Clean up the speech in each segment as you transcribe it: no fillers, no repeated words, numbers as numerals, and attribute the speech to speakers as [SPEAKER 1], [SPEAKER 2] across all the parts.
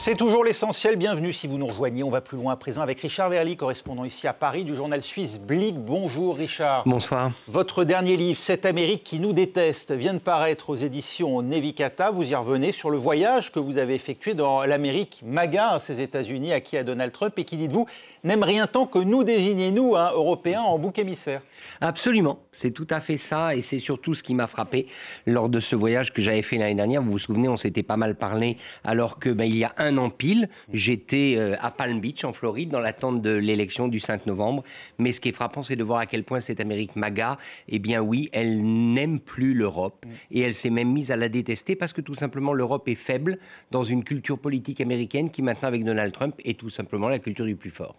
[SPEAKER 1] C'est toujours l'essentiel, bienvenue si vous nous rejoignez. On va plus loin à présent avec Richard Verly, correspondant ici à Paris du journal suisse Blick. Bonjour Richard.
[SPEAKER 2] Bonsoir.
[SPEAKER 1] Votre dernier livre, Cette Amérique qui nous déteste, vient de paraître aux éditions Nevicata. Vous y revenez sur le voyage que vous avez effectué dans l'Amérique MAGA, ces États-Unis acquis à Donald Trump et qui, dites-vous, n'aime rien tant que nous désigner, nous, Européens, en bouc émissaire.
[SPEAKER 2] Absolument, c'est tout à fait ça et c'est surtout ce qui m'a frappé lors de ce voyage que j'avais fait l'année dernière. Vous vous souvenez, on s'était pas mal parlé alors que il y a un an pile, j'étais à Palm Beach en Floride dans l'attente de l'élection du 5 novembre. Mais ce qui est frappant, c'est de voir à quel point cette Amérique MAGA, eh bien oui, elle n'aime plus l'Europe et elle s'est même mise à la détester parce que tout simplement l'Europe est faible dans une culture politique américaine qui maintenant avec Donald Trump est tout simplement la culture du plus fort.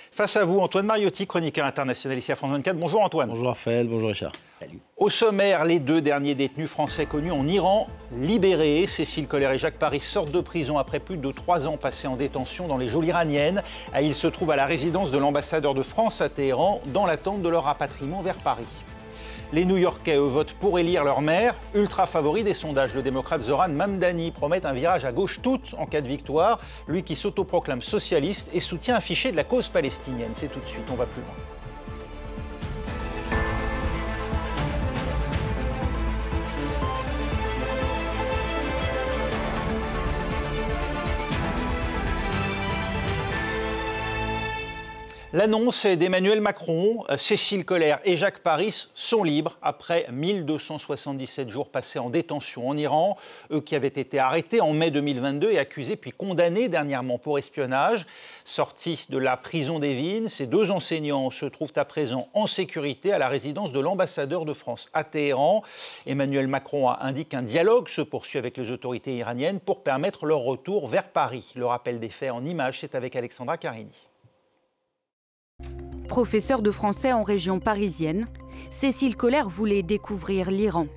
[SPEAKER 1] Face à vous, Antoine Mariotti, chroniqueur international ici à France 24. Bonjour Antoine.
[SPEAKER 3] Bonjour Raphaël, bonjour Richard.
[SPEAKER 2] Salut.
[SPEAKER 1] Au sommaire, les deux derniers détenus français connus en Iran, libérés. Cécile Colère et Jacques Paris sortent de prison après plus de 3 ans passés en détention dans les geôles iraniennes. Ils se trouvent à la résidence de l'ambassadeur de France à Téhéran dans l'attente de leur rapatriement vers Paris. Les New-Yorkais, eux, votent pour élire leur maire. Ultra favori des sondages, le démocrate Zoran Mamdani promet un virage à gauche toute en cas de victoire. Lui qui s'autoproclame socialiste et soutient affiché de la cause palestinienne. C'est tout de suite, on va plus loin. L'annonce est d'Emmanuel Macron. Cécile Colère et Jacques Paris sont libres après 1277 jours passés en détention en Iran. Eux qui avaient été arrêtés en mai 2022 et accusés puis condamnés dernièrement pour espionnage. Sortis de la prison d'Evin, ces deux enseignants se trouvent à présent en sécurité à la résidence de l'ambassadeur de France à Téhéran. Emmanuel Macron indique qu'un dialogue se poursuit avec les autorités iraniennes pour permettre leur retour vers Paris. Le rappel des faits en images, c'est avec Alexandra Carini.
[SPEAKER 4] Professeure de français en région parisienne, Cécile Colère voulait découvrir l'Iran.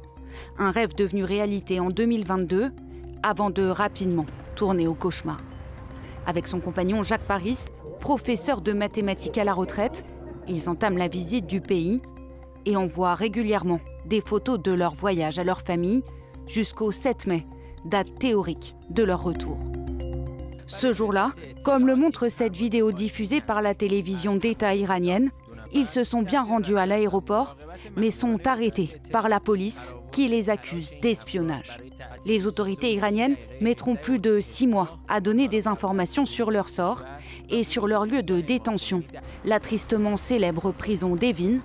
[SPEAKER 4] Un rêve devenu réalité en 2022, avant de rapidement tourner au cauchemar. Avec son compagnon Jacques Paris, professeur de mathématiques à la retraite, ils entament la visite du pays et envoient régulièrement des photos de leur voyage à leur famille jusqu'au 7 mai, date théorique de leur retour. Ce jour-là, comme le montre cette vidéo diffusée par la télévision d'État iranienne, ils se sont bien rendus à l'aéroport, mais sont arrêtés par la police qui les accuse d'espionnage. Les autorités iraniennes mettront plus de 6 mois à donner des informations sur leur sort et sur leur lieu de détention, la tristement célèbre prison d'Evin,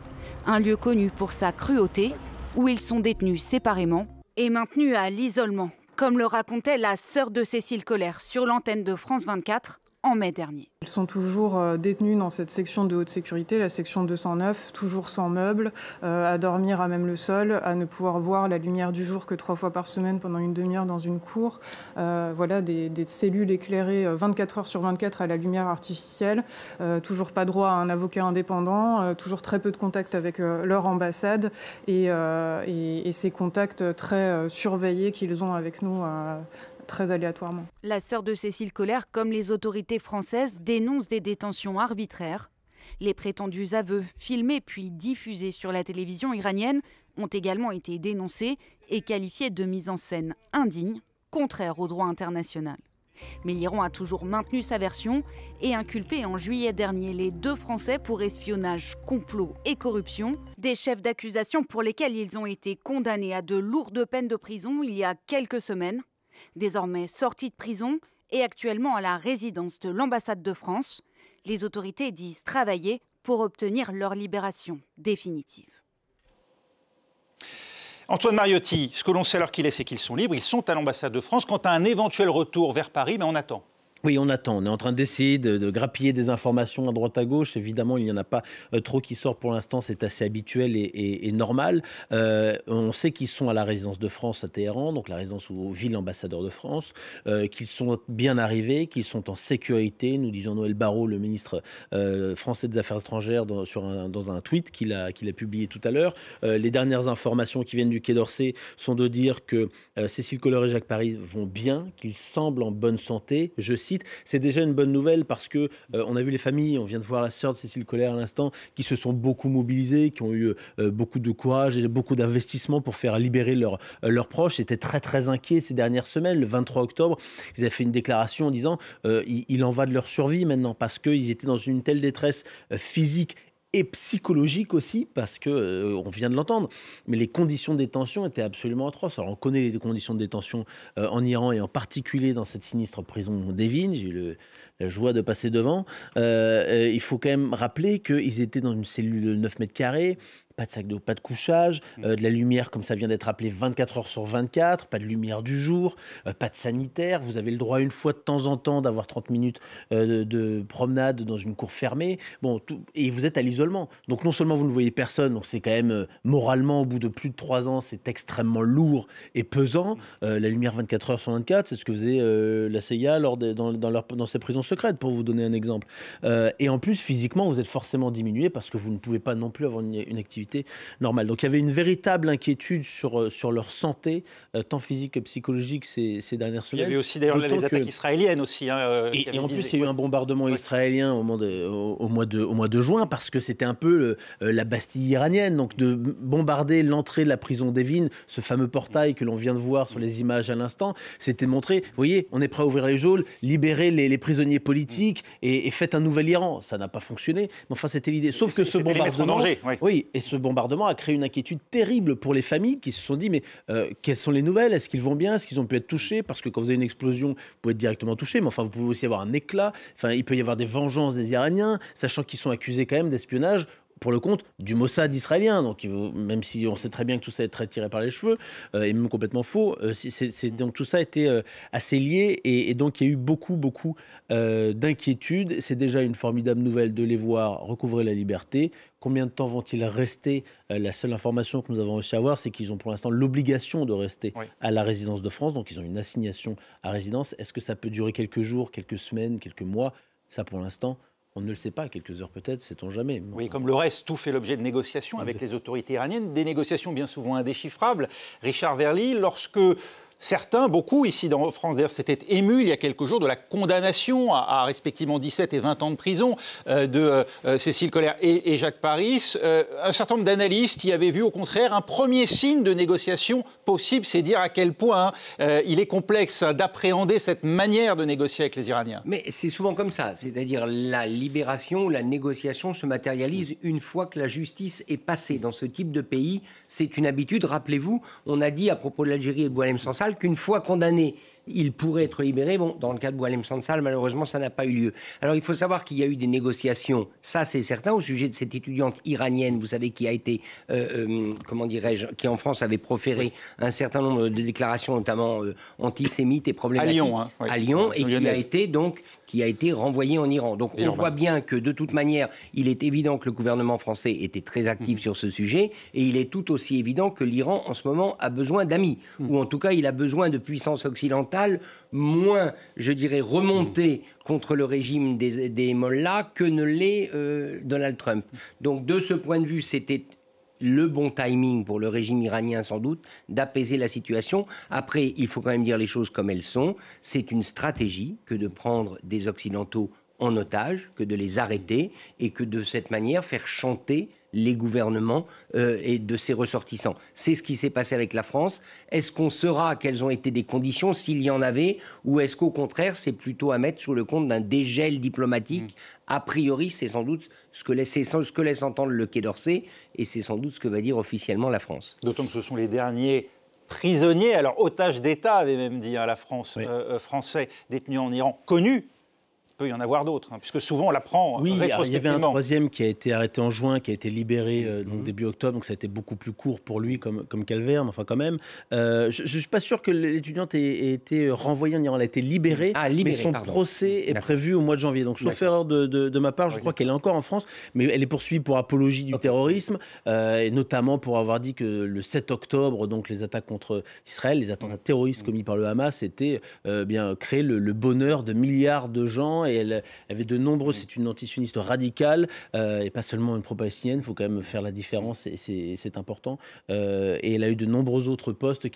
[SPEAKER 4] un lieu connu pour sa cruauté, où ils sont détenus séparément et maintenus à l'isolement, comme le racontait la sœur de Cécile Colère sur l'antenne de France 24 en mai dernier.
[SPEAKER 5] Ils sont toujours détenus dans cette section de haute sécurité, la section 209, toujours sans meubles, à dormir à même le sol, à ne pouvoir voir la lumière du jour que 3 fois par semaine pendant une demi-heure dans une cour. Voilà, des cellules éclairées 24 heures sur 24 à la lumière artificielle, toujours pas droit à un avocat indépendant, toujours très peu de contact avec leur ambassade et ces contacts très surveillés qu'ils ont avec nous très aléatoirement.
[SPEAKER 4] La sœur de Cécile Colère, comme les autorités françaises, dénonce des détentions arbitraires. Les prétendus aveux, filmés puis diffusés sur la télévision iranienne, ont également été dénoncés et qualifiés de mise en scène indigne, contraire au droit international. Mais l'Iran a toujours maintenu sa version et inculpé en juillet dernier les 2 Français pour espionnage, complot et corruption, des chefs d'accusation pour lesquels ils ont été condamnés à de lourdes peines de prison il y a quelques semaines. Désormais sortis de prison et actuellement à la résidence de l'ambassade de France, les autorités disent travailler pour obtenir leur libération définitive.
[SPEAKER 1] Antoine Mariotti, ce que l'on sait alors qu'il est, c'est qu'ils sont libres, ils sont à l'ambassade de France. Quant à un éventuel retour vers Paris, mais on attend.
[SPEAKER 3] Oui, on attend. On est en train d'essayer de grappiller des informations à droite à gauche. Évidemment, il n'y en a pas trop qui sortent pour l'instant. C'est assez habituel et normal. On sait qu'ils sont à la résidence de France à Téhéran, donc la résidence où vit l'ambassadeur de France, qu'ils sont bien arrivés, qu'ils sont en sécurité. Nous disons Noël Barrot, le ministre français des Affaires étrangères, dans un tweet qu'il a publié tout à l'heure. Les dernières informations qui viennent du Quai d'Orsay sont de dire que Cécile Colère et Jacques Paris vont bien, qu'ils semblent en bonne santé. Je cite, quitte. C'est déjà une bonne nouvelle parce que on a vu les familles, on vient de voir la sœur de Cécile Colère à l'instant, qui se sont beaucoup mobilisées, qui ont eu beaucoup de courage et beaucoup d'investissement pour faire libérer leurs proches. Ils étaient très très inquiets ces dernières semaines. Le 23 octobre, ils avaient fait une déclaration en disant il en va de leur survie maintenant parce qu'ils étaient dans une telle détresse physique et psychologique aussi, parce que on vient de l'entendre, mais les conditions de détention étaient absolument atroces. Alors on connaît les conditions de détention en Iran et en particulier dans cette sinistre prison d'Evin. J'ai eu la joie de passer devant. Il faut quand même rappeler qu'ils étaient dans une cellule de 9 mètres carrés, pas de sac d'eau, pas de couchage, de la lumière, comme ça vient d'être appelé, 24 heures sur 24, pas de lumière du jour, pas de sanitaire. Vous avez le droit une fois de temps en temps d'avoir 30 minutes de promenade dans une cour fermée. Bon, et vous êtes à l'isolement. Donc non seulement vous ne voyez personne, donc c'est quand même moralement, au bout de plus de 3 ans, c'est extrêmement lourd et pesant. La lumière 24 heures sur 24, c'est ce que faisait la CIA dans ses prisons secrètes, pour vous donner un exemple. Et en plus, physiquement, vous êtes forcément diminué parce que vous ne pouvez pas non plus avoir une activité normale. Donc il y avait une véritable inquiétude sur leur santé, tant physique que psychologique ces dernières semaines.
[SPEAKER 1] Il y avait aussi d'ailleurs les attaques israéliennes aussi.
[SPEAKER 3] Et en plus, il y a eu un bombardement israélien au mois de juin, parce que c'était un peu la Bastille iranienne. Donc de bombarder l'entrée de la prison d'Evin, ce fameux portail que l'on vient de voir sur les images à l'instant, c'était de montrer, vous voyez, on est prêt à ouvrir les geôles, libérer les prisonniers politiques et faites un nouvel Iran. Ça n'a pas fonctionné, mais enfin c'était l'idée. Sauf que ce bombardement, ce bombardement a créé une inquiétude terrible pour les familles qui se sont dit mais quelles sont les nouvelles ? Est-ce qu'ils vont bien ? Est-ce qu'ils ont pu être touchés ? Parce que quand vous avez une explosion, vous pouvez être directement touché, mais enfin vous pouvez aussi avoir un éclat. Enfin, il peut y avoir des vengeances des Iraniens, sachant qu'ils sont accusés quand même d'espionnage pour le compte du Mossad israélien. Donc, même si on sait très bien que tout ça est très tiré par les cheveux, et même complètement faux, donc tout ça était assez lié, et donc il y a eu beaucoup d'inquiétudes. C'est déjà une formidable nouvelle de les voir recouvrer la liberté. Combien de temps vont-ils rester ? La seule information que nous avons réussi à avoir, c'est qu'ils ont pour l'instant l'obligation de rester à la résidence de France, donc ils ont une assignation à résidence. Est-ce que ça peut durer quelques jours, quelques semaines, quelques mois ? Ça, pour l'instant, on ne le sait pas, quelques heures peut-être, sait-on jamais.
[SPEAKER 1] Oui, comme le reste, tout fait l'objet de négociations avec les autorités iraniennes, des négociations bien souvent indéchiffrables. Richard Verly, lorsque certains, beaucoup ici en France d'ailleurs, s'étaient émus il y a quelques jours de la condamnation à respectivement 17 et 20 ans de prison de Cécile Colère et Jacques Paris. Un certain nombre d'analystes y avaient vu au contraire un premier signe de négociation possible. C'est dire à quel point il est complexe d'appréhender cette manière de négocier avec les Iraniens.
[SPEAKER 2] Mais c'est souvent comme ça, c'est-à-dire la libération, la négociation se matérialise une fois que la justice est passée. Dans ce type de pays, c'est une habitude. Rappelez-vous, on a dit à propos de l'Algérie et de Boualem Sansal qu'une fois condamné, il pourrait être libéré. Bon, dans le cas de Boualem Sansal, malheureusement, ça n'a pas eu lieu. Alors, il faut savoir qu'il y a eu des négociations, ça c'est certain, au sujet de cette étudiante iranienne, vous savez, qui a été, qui en France avait proféré un certain nombre de déclarations, notamment antisémites et problématiques. À Lyon, et qui a été renvoyée en Iran. Donc, on voit bien que, de toute manière, il est évident que le gouvernement français était très actif sur ce sujet, et il est tout aussi évident que l'Iran, en ce moment, a besoin d'amis, ou en tout cas, il a besoin de puissance occidentale moins, je dirais, remontée contre le régime des mollahs que ne l'est Donald Trump. Donc, de ce point de vue, c'était le bon timing pour le régime iranien, sans doute, d'apaiser la situation. Après, il faut quand même dire les choses comme elles sont. C'est une stratégie que de prendre des Occidentaux en otage, que de les arrêter, et que de cette manière faire chanter les gouvernements et de ses ressortissants. C'est ce qui s'est passé avec la France. Est-ce qu'on saura quelles ont été des conditions, s'il y en avait, ou est-ce qu'au contraire, c'est plutôt à mettre sous le compte d'un dégel diplomatique ? A priori, c'est sans doute ce que laisse entendre le Quai d'Orsay, et c'est sans doute ce que va dire officiellement la France.
[SPEAKER 1] D'autant que ce sont les derniers prisonniers, alors otages d'État, avait même dit la France, français détenus en Iran, connus. Il peut y en avoir d'autres, puisque souvent on l'apprend rétrospectivement.
[SPEAKER 3] Il y avait un troisième qui a été arrêté en juin, qui a été libéré donc début octobre, donc ça a été beaucoup plus court pour lui comme calvaire, mais enfin quand même. Je ne suis pas sûr que l'étudiante ait été renvoyée en Iran, elle a été libérée, mais son procès est prévu au mois de janvier. Donc sauf erreur de ma part, je crois qu'elle est encore en France, mais elle est poursuivie pour apologie du terrorisme, et notamment pour avoir dit que le 7 octobre, donc les attaques contre Israël, les attentats terroristes commis par le Hamas, étaient créer le bonheur de milliards de gens, et elle avait de nombreux... C'est une antisioniste radicale et pas seulement une pro-palestinienne. Il faut quand même faire la différence et c'est important. Et elle a eu de nombreux autres postes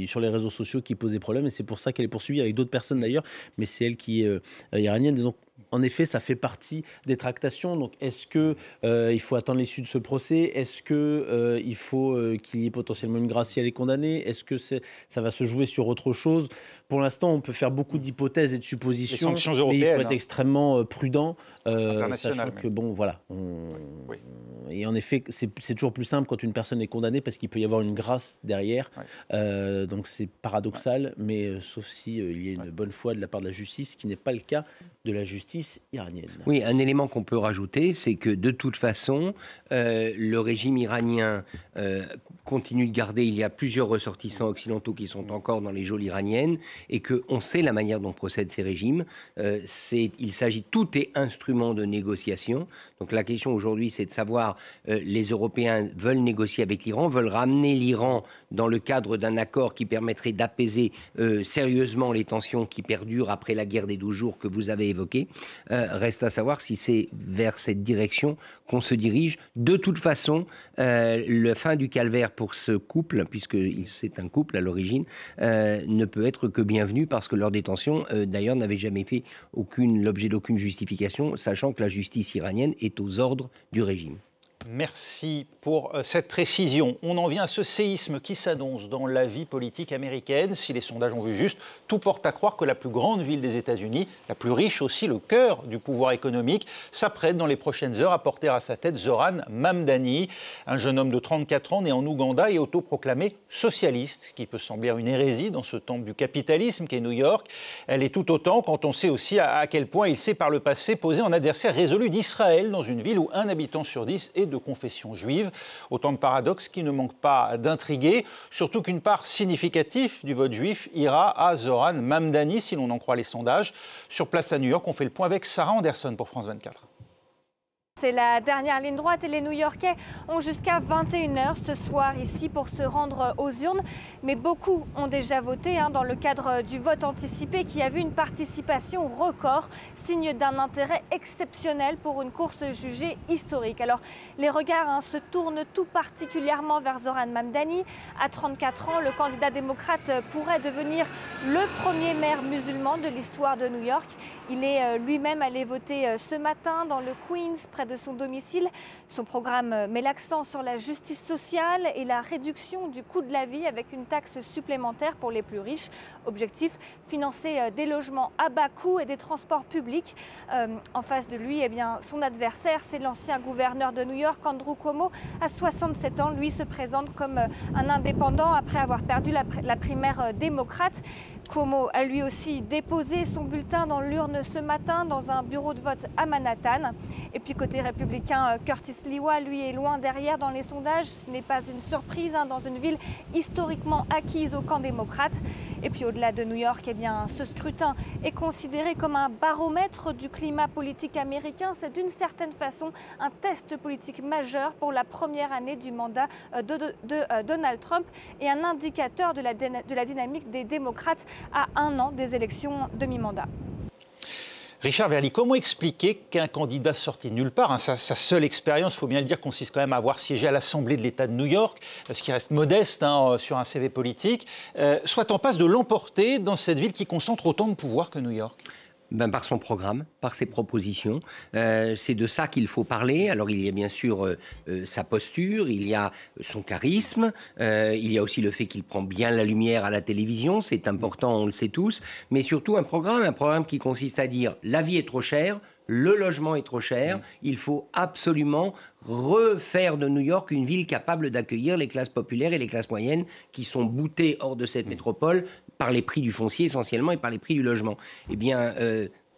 [SPEAKER 3] sur les réseaux sociaux qui posaient problème et c'est pour ça qu'elle est poursuivie avec d'autres personnes d'ailleurs, mais c'est elle qui est iranienne. Et donc, en effet, ça fait partie des tractations. Donc, est-ce qu'il faut attendre l'issue de ce procès? Est-ce qu'il faut qu'il y ait potentiellement une grâce si elle est condamnée? Est-ce que ça va se jouer sur autre chose? Pour l'instant, on peut faire beaucoup d'hypothèses et de suppositions, mais il faut être extrêmement prudent, sachant que, bon, voilà. Oui. Et en effet, c'est toujours plus simple quand une personne est condamnée parce qu'il peut y avoir une grâce derrière. Ouais. Donc, c'est paradoxal, mais sauf si il y a une bonne foi de la part de la justice, ce qui n'est pas le cas de la justice iranienne.
[SPEAKER 2] Oui, un élément qu'on peut rajouter, c'est que de toute façon, le régime iranien continue de garder, il y a plusieurs ressortissants occidentaux qui sont encore dans les geôles iraniennes, et qu'on sait la manière dont procèdent ces régimes. Il s'agit, tout est instrument de négociation. Donc la question aujourd'hui, c'est de savoir, les Européens veulent négocier avec l'Iran, veulent ramener l'Iran dans le cadre d'un accord qui permettrait d'apaiser sérieusement les tensions qui perdurent après la guerre des 12 jours que vous avez évoquée. Reste à savoir si c'est vers cette direction qu'on se dirige. De toute façon, le fin du calvaire pour ce couple, puisque c'est un couple à l'origine, ne peut être que bienvenu parce que leur détention, d'ailleurs, n'avait jamais fait l'objet d'aucune justification, sachant que la justice iranienne est aux ordres du régime.
[SPEAKER 1] Merci pour cette précision. On en vient à ce séisme qui s'annonce dans la vie politique américaine. Si les sondages ont vu juste, tout porte à croire que la plus grande ville des États-Unis, la plus riche aussi, le cœur du pouvoir économique, s'apprête dans les prochaines heures à porter à sa tête Zoran Mamdani, un jeune homme de 34 ans né en Ouganda et autoproclamé socialiste, ce qui peut sembler une hérésie dans ce temple du capitalisme qu'est New York. Elle est tout autant quand on sait aussi à quel point il s'est par le passé posé en adversaire résolu d'Israël dans une ville où un habitant sur 10 est de confession juive. Autant de paradoxes qui ne manquent pas d'intriguer, surtout qu'une part significative du vote juif ira à Zoran Mamdani, si l'on en croit les sondages. Sur place à New York, on fait le point avec Sarah Anderson pour France 24.
[SPEAKER 6] C'est la dernière ligne droite et les New-Yorkais ont jusqu'à 21h ce soir ici pour se rendre aux urnes. Mais beaucoup ont déjà voté dans le cadre du vote anticipé qui a vu une participation record, signe d'un intérêt exceptionnel pour une course jugée historique. Alors les regards se tournent tout particulièrement vers Zoran Mamdani. À 34 ans, le candidat démocrate pourrait devenir le premier maire musulman de l'histoire de New York. Il est lui-même allé voter ce matin dans le Queens, près de son domicile. Son programme met l'accent sur la justice sociale et la réduction du coût de la vie avec une taxe supplémentaire pour les plus riches. Objectif, financer des logements à bas coût et des transports publics. En face de lui, son adversaire, c'est l'ancien gouverneur de New York, Andrew Cuomo. À 67 ans, lui se présente comme un indépendant après avoir perdu la primaire démocrate. Cuomo a lui aussi déposé son bulletin dans l'urne ce matin dans un bureau de vote à Manhattan. Et puis côté républicain, Curtis Liwa, lui, est loin derrière dans les sondages. Ce n'est pas une surprise dans une ville historiquement acquise au camp démocrate. Et puis au-delà de New York, ce scrutin est considéré comme un baromètre du climat politique américain. C'est d'une certaine façon un test politique majeur pour la première année du mandat de Donald Trump et un indicateur de la dynamique des démocrates à un an des élections de mi-mandat.
[SPEAKER 1] Richard Verly, comment expliquer qu'un candidat sorti de nulle part, sa seule expérience, il faut bien le dire, consiste quand même à avoir siégé à l'Assemblée de l'État de New York, ce qui reste modeste sur un CV politique, soit en passe de l'emporter dans cette ville qui concentre autant de pouvoir que New York?
[SPEAKER 2] Par son programme, par ses propositions. C'est de ça qu'il faut parler. Alors il y a bien sûr sa posture, il y a son charisme, il y a aussi le fait qu'il prend bien la lumière à la télévision, c'est important, on le sait tous, mais surtout un programme qui consiste à dire la vie est trop chère, le logement est trop cher, il faut absolument refaire de New York une ville capable d'accueillir les classes populaires et les classes moyennes qui sont boutées hors de cette métropole par les prix du foncier essentiellement et par les prix du logement. Eh bien,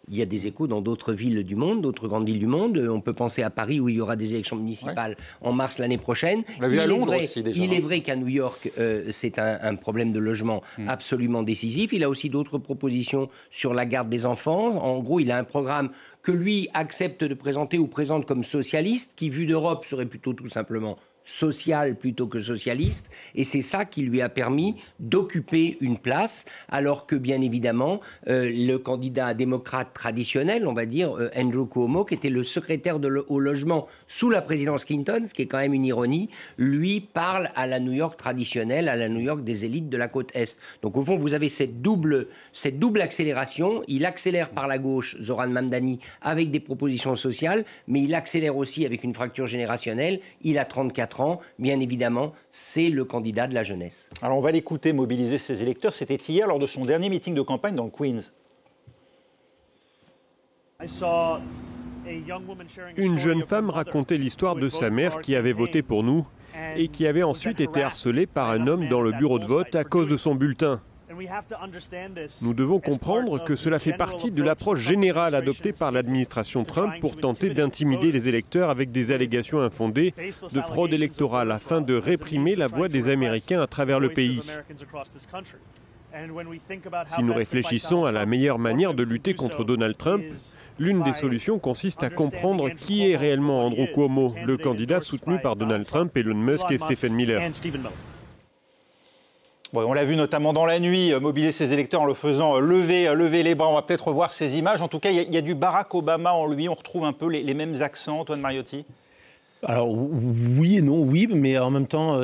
[SPEAKER 2] il y a des échos dans d'autres villes du monde, d'autres grandes villes du monde. On peut penser à Paris où il y aura des élections municipales en mars l'année prochaine.
[SPEAKER 1] On l'a vu à Londres aussi déjà.
[SPEAKER 2] Il est vrai qu'à New York, c'est un problème de logement absolument décisif. Il a aussi d'autres propositions sur la garde des enfants. En gros, il a un programme que lui accepte de présenter ou présente comme socialiste, qui, vu d'Europe, serait plutôt tout simplement social plutôt que socialiste, et c'est ça qui lui a permis d'occuper une place, alors que bien évidemment, le candidat démocrate traditionnel, on va dire, Andrew Cuomo, qui était le secrétaire au logement sous la présidence Clinton, ce qui est quand même une ironie, lui parle à la New York traditionnelle, à la New York des élites de la côte Est. Donc au fond, vous avez cette double accélération. Il accélère par la gauche, Zoran Mamdani, avec des propositions sociales, mais il accélère aussi avec une fracture générationnelle. Il a 34 ans. Bien évidemment, c'est le candidat de la jeunesse.
[SPEAKER 1] Alors on va l'écouter mobiliser ses électeurs. C'était hier lors de son dernier meeting de campagne dans le Queens.
[SPEAKER 7] Une jeune femme racontait l'histoire de sa mère qui avait voté pour nous et qui avait ensuite été harcelée par un homme dans le bureau de vote à cause de son bulletin. Nous devons comprendre que cela fait partie de l'approche générale adoptée par l'administration Trump pour tenter d'intimider les électeurs avec des allégations infondées de fraude électorale afin de réprimer la voix des Américains à travers le pays. Si nous réfléchissons à la meilleure manière de lutter contre Donald Trump, l'une des solutions consiste à comprendre qui est réellement Andrew Cuomo, le candidat soutenu par Donald Trump, Elon Musk et Stephen Miller.
[SPEAKER 1] Bon, on l'a vu notamment dans la nuit, mobiliser ses électeurs en le faisant lever les bras. On va peut-être revoir ces images. En tout cas, il y a du Barack Obama en lui. On retrouve un peu les mêmes accents, Antoine Mariotti.
[SPEAKER 3] Alors oui et non, oui, mais en même temps,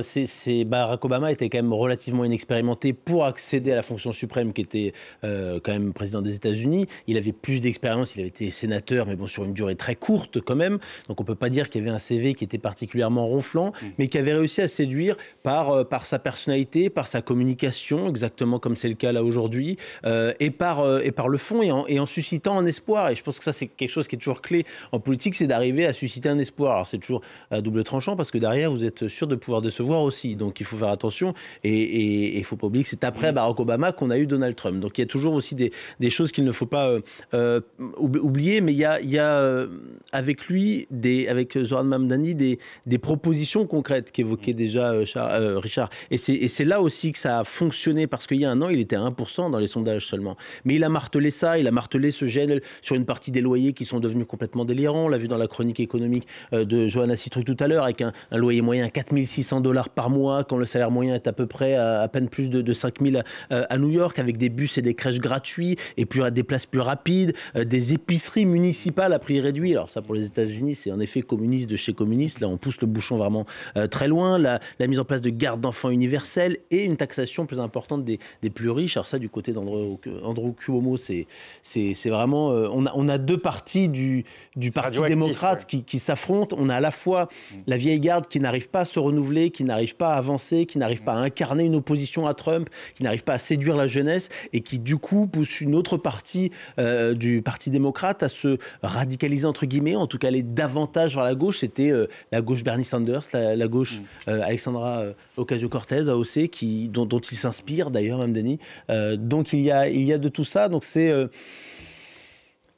[SPEAKER 3] Barack Obama était quand même relativement inexpérimenté pour accéder à la fonction suprême qui était quand même président des États-Unis. Il avait plus d'expérience, il avait été sénateur, mais bon, sur une durée très courte quand même. Donc on ne peut pas dire qu'il y avait un CV qui était particulièrement ronflant, mais qui avait réussi à séduire par sa personnalité, par sa communication, exactement comme c'est le cas là aujourd'hui, et par le fond, et en suscitant un espoir. Et je pense que ça, c'est quelque chose qui est toujours clé en politique, c'est d'arriver à susciter un espoir. Alors c'est toujours à double tranchant parce que derrière vous êtes sûr de pouvoir décevoir aussi, donc il faut faire attention, et il faut pas oublier que c'est après Barack Obama qu'on a eu Donald Trump, donc il y a toujours aussi des choses qu'il ne faut pas oublier, mais il y a avec lui, avec Zoran Mamdani, des propositions concrètes qu'évoquait déjà Richard, et c'est là aussi que ça a fonctionné, parce qu'il y a un an il était à 1% dans les sondages seulement, mais il a martelé ça, il a martelé ce gel sur une partie des loyers qui sont devenus complètement délirants. On l'a vu dans la chronique économique de Johanna Citroën tout à l'heure, avec un loyer moyen à 4 600 $ par mois, quand le salaire moyen est à peu près à peine plus de 5 000 à New York, avec des bus et des crèches gratuits, et puis des places plus rapides, des épiceries municipales à prix réduit. Alors ça, pour les États-Unis, c'est en effet communiste de chez communiste. Là, on pousse le bouchon vraiment très loin. La mise en place de gardes d'enfants universelle et une taxation plus importante des plus riches. Alors ça, du côté d'Andrew Cuomo, c'est vraiment... on a deux parties du Parti démocrate qui s'affrontent. On a à la fois la vieille garde qui n'arrive pas à se renouveler, qui n'arrive pas à avancer, qui n'arrive pas à incarner une opposition à Trump, qui n'arrive pas à séduire la jeunesse, et qui du coup pousse une autre partie du Parti démocrate à se radicaliser entre guillemets, en tout cas aller davantage vers la gauche. C'était la gauche Bernie Sanders, la gauche Alexandra Ocasio-Cortez, AOC, dont il s'inspire d'ailleurs, Mamdani. Donc il y a de tout ça. Donc c'est...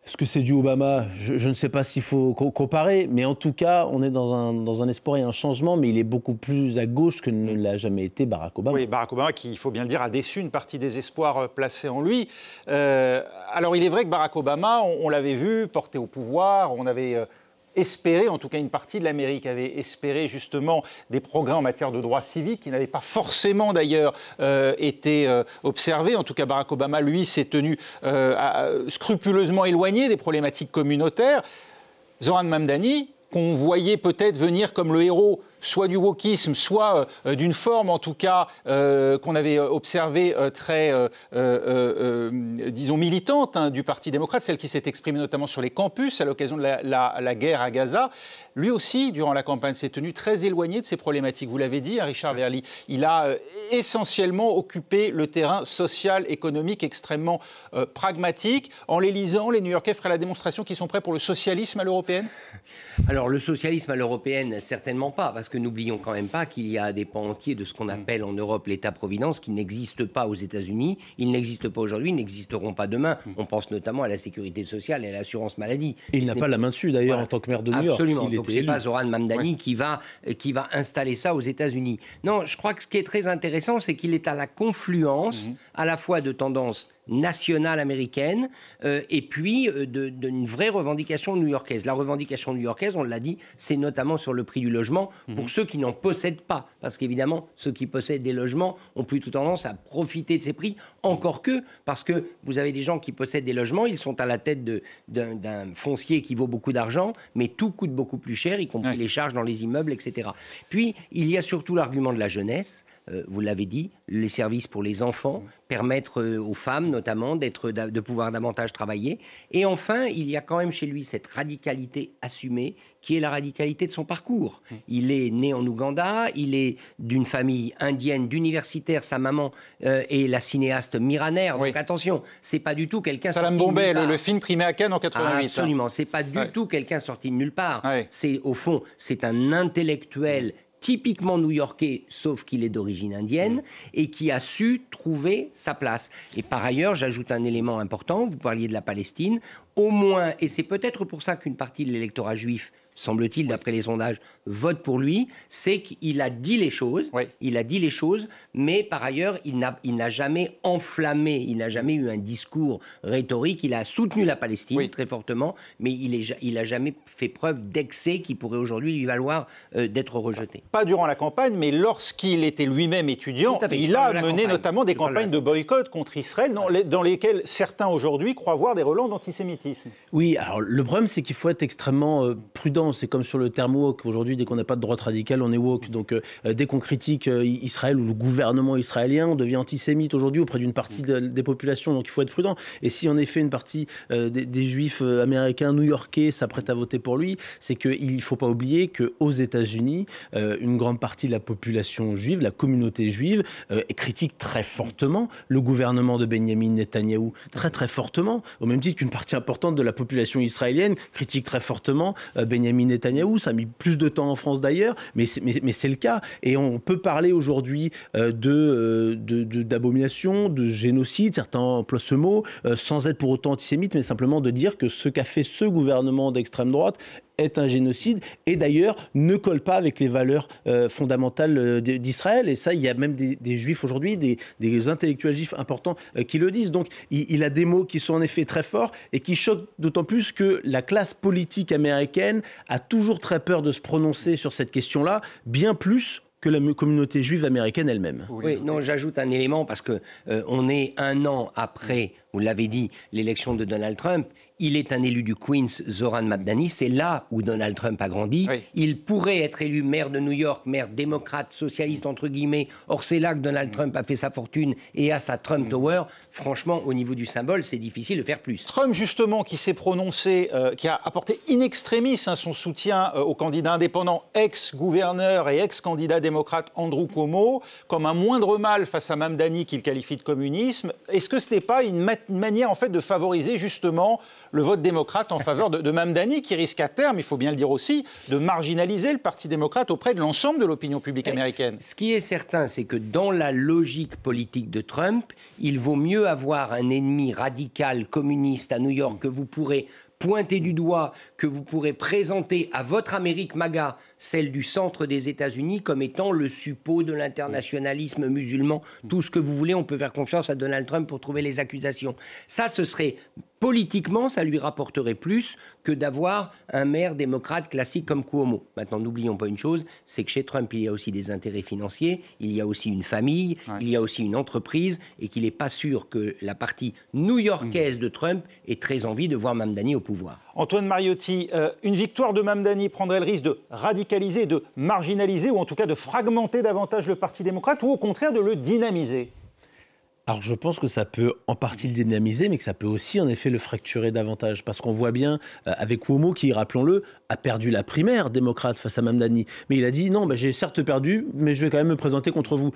[SPEAKER 3] Est-ce que c'est du Obama ? Je ne sais pas s'il faut comparer, mais en tout cas, on est dans un espoir et un changement, mais il est beaucoup plus à gauche que ne l'a jamais été Barack Obama.
[SPEAKER 1] Oui, Barack Obama qui, il faut bien le dire, a déçu une partie des espoirs placés en lui. Alors il est vrai que Barack Obama, on l'avait vu porté au pouvoir, on avait... espérer, en tout cas une partie de l'Amérique avait espéré justement des progrès en matière de droits civiques qui n'avaient pas forcément d'ailleurs été observés. En tout cas, Barack Obama, lui, s'est tenu scrupuleusement éloigné des problématiques communautaires. Zoran Mamdani, qu'on voyait peut-être venir comme le héros soit du wokisme, soit d'une forme en tout cas qu'on avait observée très, disons, militante du Parti démocrate, celle qui s'est exprimée notamment sur les campus à l'occasion de la guerre à Gaza. Lui aussi, durant la campagne, s'est tenu très éloigné de ces problématiques. Vous l'avez dit, Richard Verly, il a essentiellement occupé le terrain social, économique, extrêmement pragmatique. En les lisant, les New-Yorkais feraient la démonstration qu'ils sont prêts pour le socialisme à l'européenne ?
[SPEAKER 2] Alors, le socialisme à l'européenne, certainement pas, parce que n'oublions quand même pas qu'il y a des pans entiers de ce qu'on appelle en Europe l'État-providence qui n'existe pas aux États-Unis. Ils n'existent pas aujourd'hui, ils n'existeront pas demain. On pense notamment à la sécurité sociale et à l'assurance maladie.
[SPEAKER 3] Et il n'a pas la main dessus d'ailleurs en tant que maire de New York.
[SPEAKER 2] Absolument. Donc c'est pas Zoran Mamdani qui va installer ça aux États-Unis. Non, je crois que ce qui est très intéressant, c'est qu'il est à la confluence à la fois de tendances nationale américaine et puis d'une vraie revendication new-yorkaise. La revendication new-yorkaise, on l'a dit, c'est notamment sur le prix du logement pour ceux qui n'en possèdent pas. Parce qu'évidemment, ceux qui possèdent des logements ont plutôt tendance à profiter de ces prix, encore que parce que vous avez des gens qui possèdent des logements, ils sont à la tête d'un foncier qui vaut beaucoup d'argent, mais tout coûte beaucoup plus cher, y compris les charges dans les immeubles, etc. Puis, il y a surtout l'argument de la jeunesse. Vous l'avez dit, les services pour les enfants, permettre aux femmes notamment de pouvoir davantage travailler. Et enfin, il y a quand même chez lui cette radicalité assumée qui est la radicalité de son parcours. Il est né en Ouganda, il est d'une famille indienne, d'universitaire, sa maman est la cinéaste Mira Nair. Donc attention, c'est pas du tout quelqu'un sorti de nulle part.
[SPEAKER 1] Salam Bombay, le film primé à Cannes en 88.
[SPEAKER 2] Absolument, c'est pas du tout quelqu'un sorti de nulle part. C'est au fond, c'est un intellectuel typiquement new-yorkais, sauf qu'il est d'origine indienne, et qui a su trouver sa place. Et par ailleurs, j'ajoute un élément important, vous parliez de la Palestine, au moins, et c'est peut-être pour ça qu'une partie de l'électorat juif, semble-t-il, d'après les sondages, vote pour lui, c'est qu'il a dit les choses, il a dit les choses, mais par ailleurs, il n'a jamais enflammé, il n'a jamais eu un discours rhétorique, il a soutenu la Palestine très fortement, mais il n'a jamais fait preuve d'excès qui pourrait aujourd'hui lui valoir d'être rejeté.
[SPEAKER 1] Pas durant la campagne, mais lorsqu'il était lui-même étudiant, il a mené notamment des campagnes de boycott contre Israël, dans lesquelles certains aujourd'hui croient voir des relents d'antisémitisme.
[SPEAKER 3] Oui, alors le problème, c'est qu'il faut être extrêmement prudent. C'est comme sur le terme woke. Aujourd'hui, dès qu'on n'a pas de droite radicale, on est woke. Donc, dès qu'on critique Israël ou le gouvernement israélien, on devient antisémite aujourd'hui auprès d'une partie des populations. Donc, il faut être prudent. Et si, en effet, une partie des juifs américains, new-yorkais, s'apprête à voter pour lui, c'est qu'il ne faut pas oublier qu'aux États-Unis, une grande partie de la population juive, la communauté juive, critique très fortement le gouvernement de Benyamin Netanyahou. Très, très fortement. Au même titre qu'une partie importante de la population israélienne critique très fortement Benyamin Netanyahou. Ça a mis plus de temps en France d'ailleurs, mais c'est le cas. Et on peut parler aujourd'hui d'abomination, de génocide, certains emploient ce mot, sans être pour autant antisémite, mais simplement de dire que ce qu'a fait ce gouvernement d'extrême droite est un génocide et d'ailleurs ne colle pas avec les valeurs fondamentales d'Israël. Et ça, il y a même des juifs aujourd'hui, des intellectuels juifs importants qui le disent. Donc il a des mots qui sont en effet très forts et qui choquent d'autant plus que la classe politique américaine a toujours très peur de se prononcer sur cette question-là, bien plus que la communauté juive américaine elle-même.
[SPEAKER 2] Oui, non, j'ajoute un élément parce que on est un an après, vous l'avez dit, l'élection de Donald Trump. Il est un élu du Queens, Zoran Mamdani. C'est là où Donald Trump a grandi. Il pourrait être élu maire de New York, maire démocrate, socialiste, entre guillemets. Or, c'est là que Donald Trump a fait sa fortune et a sa Trump Tower. Franchement, au niveau du symbole, c'est difficile de faire plus.
[SPEAKER 1] Trump, justement, qui s'est prononcé, qui a apporté in extremis son soutien au candidat indépendant, ex-gouverneur et ex-candidat démocrate Andrew Cuomo, comme un moindre mal face à Mamdani qu'il qualifie de communisme. Est-ce que ce n'est pas une manière, en fait, de favoriser, justement, le vote démocrate en faveur de Mamdani, qui risque à terme, il faut bien le dire aussi, de marginaliser le Parti démocrate auprès de l'ensemble de l'opinion publique américaine.
[SPEAKER 2] Ce qui est certain, c'est que dans la logique politique de Trump, il vaut mieux avoir un ennemi radical communiste à New York que vous pourrez pointer du doigt, que vous pourrez présenter à votre Amérique MAGA, celle du centre des États-Unis, comme étant le suppôt de l'internationalisme musulman. Tout ce que vous voulez, on peut faire confiance à Donald Trump pour trouver les accusations. Ça, ce serait... Politiquement, ça lui rapporterait plus que d'avoir un maire démocrate classique comme Cuomo. Maintenant, n'oublions pas une chose, c'est que chez Trump, il y a aussi des intérêts financiers, il y a aussi une famille, il y a aussi une entreprise, et qu'il n'est pas sûr que la partie new-yorkaise de Trump ait très envie de voir Mamdani au pouvoir.
[SPEAKER 1] Antoine Mariotti, une victoire de Mamdani prendrait le risque de radicaliser, de marginaliser, ou en tout cas de fragmenter davantage le Parti démocrate, ou au contraire de le dynamiser ?
[SPEAKER 3] Alors je pense que ça peut en partie le dynamiser, mais que ça peut aussi en effet le fracturer davantage. Parce qu'on voit bien avec Cuomo qui, rappelons-le, a perdu la primaire démocrate face à Mamdani. Mais il a dit non, j'ai certes perdu, mais je vais quand même me présenter contre vous.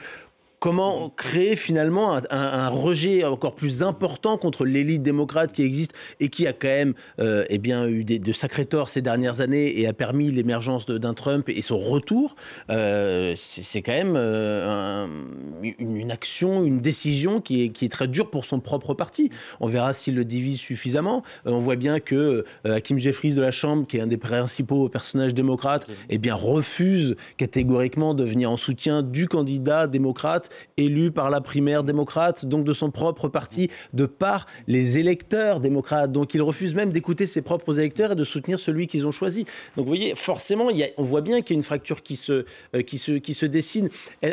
[SPEAKER 3] Comment créer finalement un rejet encore plus important contre l'élite démocrate qui existe et qui a quand même eu de sacrés torts ces dernières années et a permis l'émergence d'un Trump et son retour. C'est quand même une action, une décision qui est très dure pour son propre parti. On verra s'il le divise suffisamment. On voit bien que Hakeem Jeffries de la Chambre, qui est un des principaux personnages démocrates, refuse catégoriquement de venir en soutien du candidat démocrate démocrate, élu par la primaire démocrate, donc de son propre parti, de par les électeurs démocrates. Donc il refuse même d'écouter ses propres électeurs et de soutenir celui qu'ils ont choisi. Donc vous voyez, forcément, on voit bien qu'il y a une fracture qui se dessine.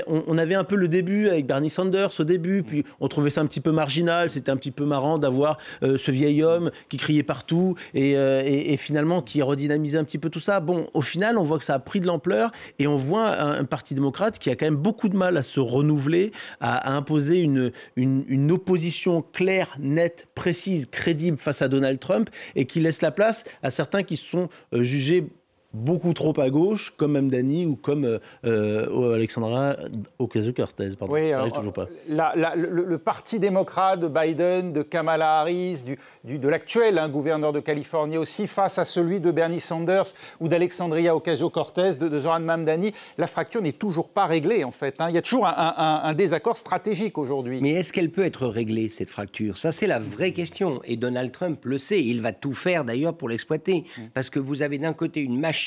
[SPEAKER 3] On avait un peu le début avec Bernie Sanders au début, puis on trouvait ça un petit peu marginal, c'était un petit peu marrant d'avoir ce vieil homme qui criait partout et finalement qui redynamisait un petit peu tout ça. Bon, au final, on voit que ça a pris de l'ampleur et on voit un parti démocrate qui a quand même beaucoup de mal à se renouveler, à imposer une opposition claire, nette, précise, crédible face à Donald Trump et qui laisse la place à certains qui sont jugés beaucoup trop à gauche, comme Mamdani ou comme Alexandra Ocasio-Cortez.
[SPEAKER 1] Oui,
[SPEAKER 3] toujours pas.
[SPEAKER 1] Le parti démocrate de Biden, de Kamala Harris, de l'actuel gouverneur de Californie aussi, face à celui de Bernie Sanders ou d'Alexandria Ocasio-Cortez, de Zoran Mamdani, la fracture n'est toujours pas réglée en fait. Il y a toujours un désaccord stratégique aujourd'hui.
[SPEAKER 2] Mais est-ce qu'elle peut être réglée, cette fracture? Ça, c'est la vraie question. Et Donald Trump le sait. Il va tout faire d'ailleurs pour l'exploiter. Parce que vous avez d'un côté une machinerie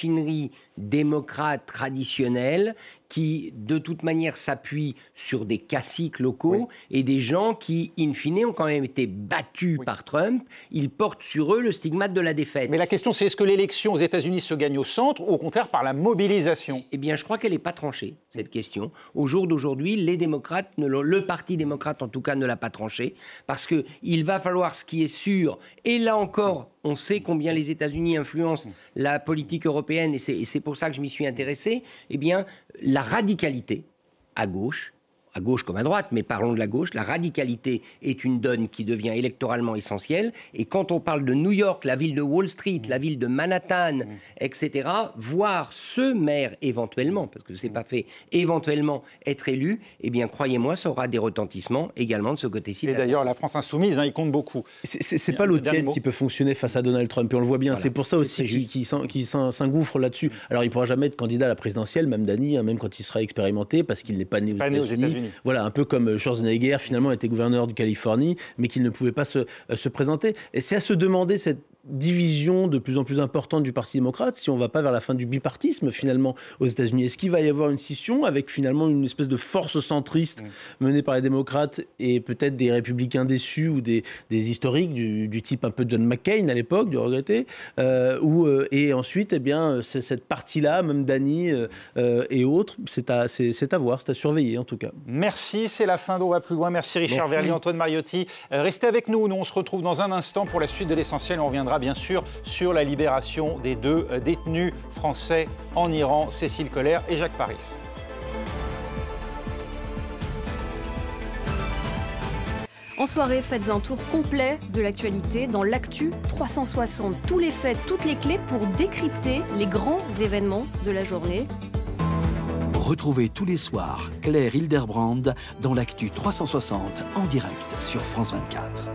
[SPEAKER 2] démocrate traditionnelle qui, de toute manière, s'appuie sur des caciques locaux et des gens qui, in fine, ont quand même été battus par Trump. Ils portent sur eux le stigmate de la défaite.
[SPEAKER 1] Mais la question, c'est est-ce que l'élection aux États-Unis se gagne au centre ou au contraire par la mobilisation?
[SPEAKER 2] Eh bien, je crois qu'elle n'est pas tranchée, cette question. Au jour d'aujourd'hui, les démocrates, le Parti démocrate en tout cas, ne l'a pas tranchée, parce qu'il va falloir, ce qui est sûr, et là encore, on sait combien les États-Unis influencent la politique européenne, et c'est pour ça que je m'y suis intéressé, eh bien, la radicalité à gauche comme à droite, mais parlons de la gauche, la radicalité est une donne qui devient électoralement essentielle. Et quand on parle de New York, la ville de Wall Street, la ville de Manhattan, etc., voir ce maire éventuellement, parce que ce n'est pas fait, éventuellement être élu, eh bien, croyez-moi, ça aura des retentissements également de ce côté-ci.
[SPEAKER 1] Et d'ailleurs, la France insoumise, il compte beaucoup.
[SPEAKER 3] C'est pas l'eau tiède qui peut fonctionner face à Donald Trump, et on le voit bien. Voilà. C'est pour ça aussi qu'il s'engouffre là-dessus. Alors, il ne pourra jamais être candidat à la présidentielle, Mamdani, même quand il sera expérimenté, parce qu'il n'est pas né aux États-Unis. Voilà, un peu comme Schwarzenegger, finalement, était gouverneur de Californie, mais qu'il ne pouvait pas se présenter. Et c'est à se demander cette division de plus en plus importante du Parti démocrate, si on ne va pas vers la fin du bipartisme, finalement, aux États-Unis. Est-ce qu'il va y avoir une scission avec, finalement, une espèce de force centriste menée par les démocrates et peut-être des républicains déçus ou des historiques du type un peu John McCain à l'époque, du regretté, et ensuite, eh bien, cette partie-là, Mamdani et autres, c'est à voir, c'est à surveiller, en tout cas.
[SPEAKER 1] Merci, c'est la fin d'On va plus loin. Merci Richard Verly, Antoine Mariotti. Restez avec nous, on se retrouve dans un instant pour la suite de l'essentiel. On reviendra bien sûr sur la libération des deux détenus français en Iran, Cécile Coller et Jacques Paris.
[SPEAKER 8] En soirée, faites un tour complet de l'actualité dans l'Actu 360. Tous les faits, toutes les clés pour décrypter les grands événements de la journée.
[SPEAKER 9] Retrouvez tous les soirs Claire Hilderbrand dans l'Actu 360 en direct sur France 24.